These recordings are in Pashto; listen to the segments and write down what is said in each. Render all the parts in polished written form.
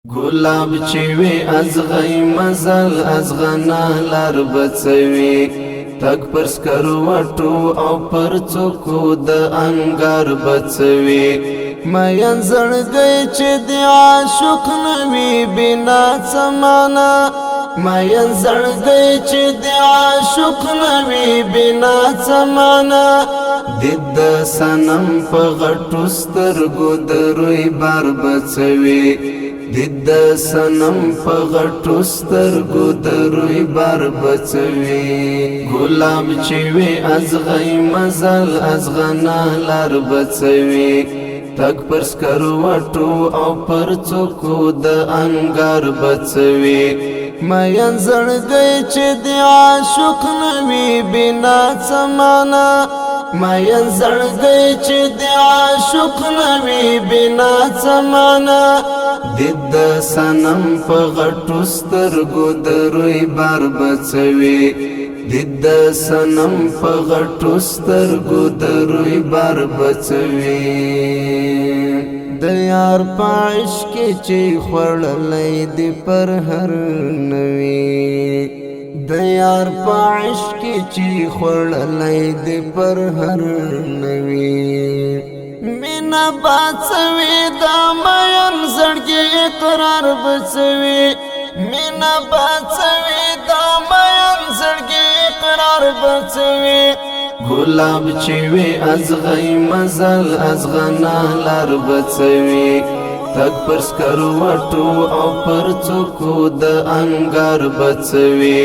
گلاب چوي از غي مزل از غنا لار بچوي تک پر سکرو وټو او پر څوکو د انګار بچوي مېن زړګي چې د عاشق نوي بنا سمانا مېن زړګي چې د عاشق نوي بنا سمانا د سنم په غټو سترګو دروي بار بچوي د سنم په غټو سترګو دروي بار بچوي ګلاب چوي از غي مزل از غنا لار بچوي تک پر سکرو وټو او پر څوکو د انګار بچوي مېن زړګي چې د عاشق نوي بنا سمانا مېن زړګي چې د عاشق نوي بنا سمانا د سنم په غټو سترګو دروي بار بچوي د سنم په غټو سترګو دروي بار بچوي د یار پاش کې چې خړلې د پر هر نوي د یار پاش کې چې خړلې د پر هر نوي مینا بچوي د مېن زړګي اقرار بچوي مینا بچوي د مېن زړګي اقرار بچوي گلاب چوي از غي مزل از غنا لار بچوي تک پر سکرو وټو او پر څوکو د انګار بچوي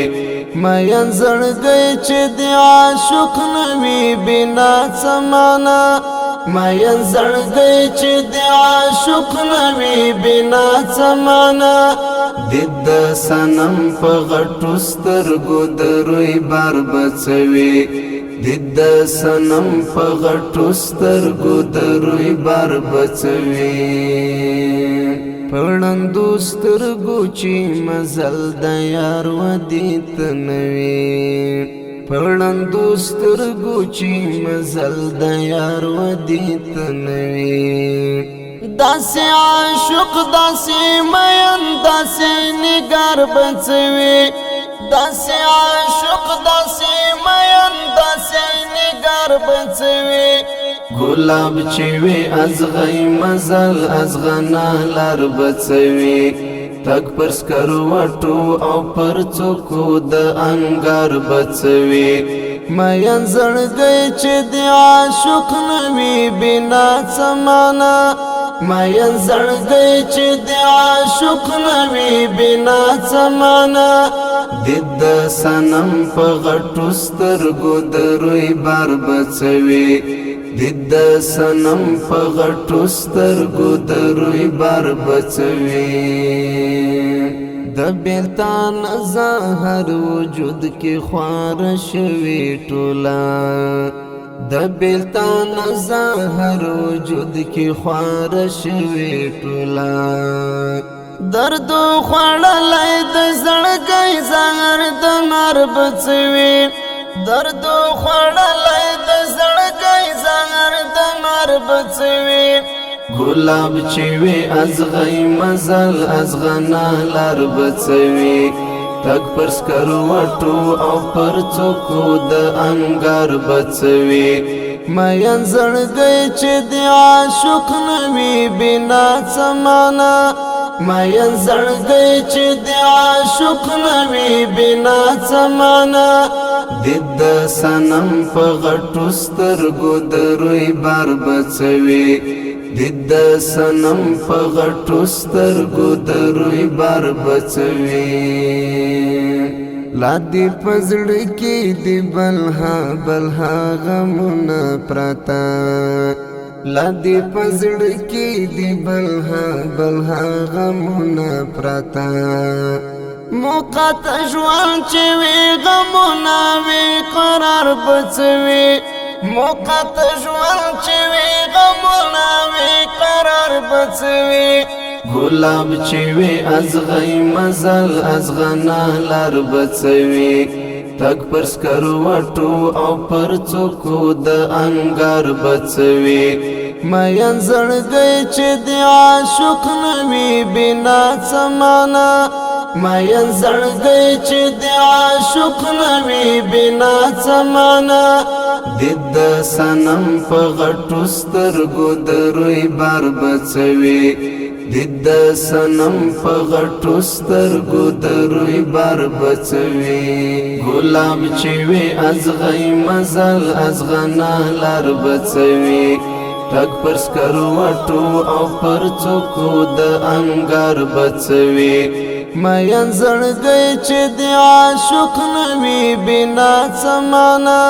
مېن زړګي چې د عاشق نوي بنا سمانا مېن زړګي چې د عاشق نوي بنا سمانا د سنم په غټو سترګو دروي بار بچوي د سنم په غټو سترګو دروي بار بچوي پړندو سترګو چې مزل د یار ودیت نوي پړندو سترګو چې مزل د یار ودیت نوي داسې عاشق داسې مېن داسې نگار بچوي داسې عاشق داسې مېن داسې نگار بچوي گلاب چوي از غي مزل از غنا لار بچوي تک پر سکرو وټو او پر څوکو د انګار بچوي مېن زړګي چې د عاشق نوي بنا سمانا مېن زړګي چې د عاشق نوي بنا سمانا د سنم په غټو سترګو دروي بار بچوي د سنم په غټو سترګو دروي بار بچوي د بیلتان زهر وجود کې خوار شوي ټولا د بیلتان زهر وجود کې خوار شوي ټولا درد خوړلای د زړګي زهر د مر بچوي درد خوړلای د زړګي زهر د مر بچوي گلاب چوي از غي مزل از غنا لار بچوي تک پر سکرو وټو او پر څوکو د انګار بچوي مېن زړګي چې د عاشق نوي بنا سمانا مېن زړګي چې د عاشق نوي بنا سمانا د سنم په غټو سترګو دروي بار بچوي د سنم په غټو سترګو دروي بار بچوي لا دی پزړ کې دی بلها غمونه پراتا لا دی پزړ کې دی بلها غمونه پراتا موقع ژوند چې وي غمونه وي قرار بچوي موقع ژوند چې وي غمونه وي قرار بچوي گلاب چوي از غي مزل از غنا لار بچوي تک پر سکرو وټو او پر څوکو د انګار بچوي مین زړګی چې د عاشق نوي بنا سمانا مین زړګی چې د عاشق نوي بنا سمانا د صنم په غټو سترګو د روی بار بڅوي د صنم په غټو سترګو د روی بار بڅوي ګلاب چې وي ازغی مزل ازغنا لار بڅوي ټک پر سکروټو او پر څوکو د انګار بڅوي مین زړګی چې د عاشق نوي بنا سمانا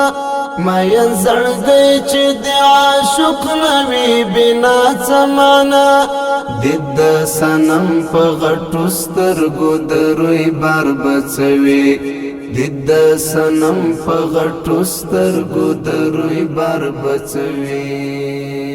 مین زړګی چې د عاشق نوي بنا سمانا د صنم په غټو سترګو د روی بار بڅوي د صنم په غټو سترګو د روی بار بڅوي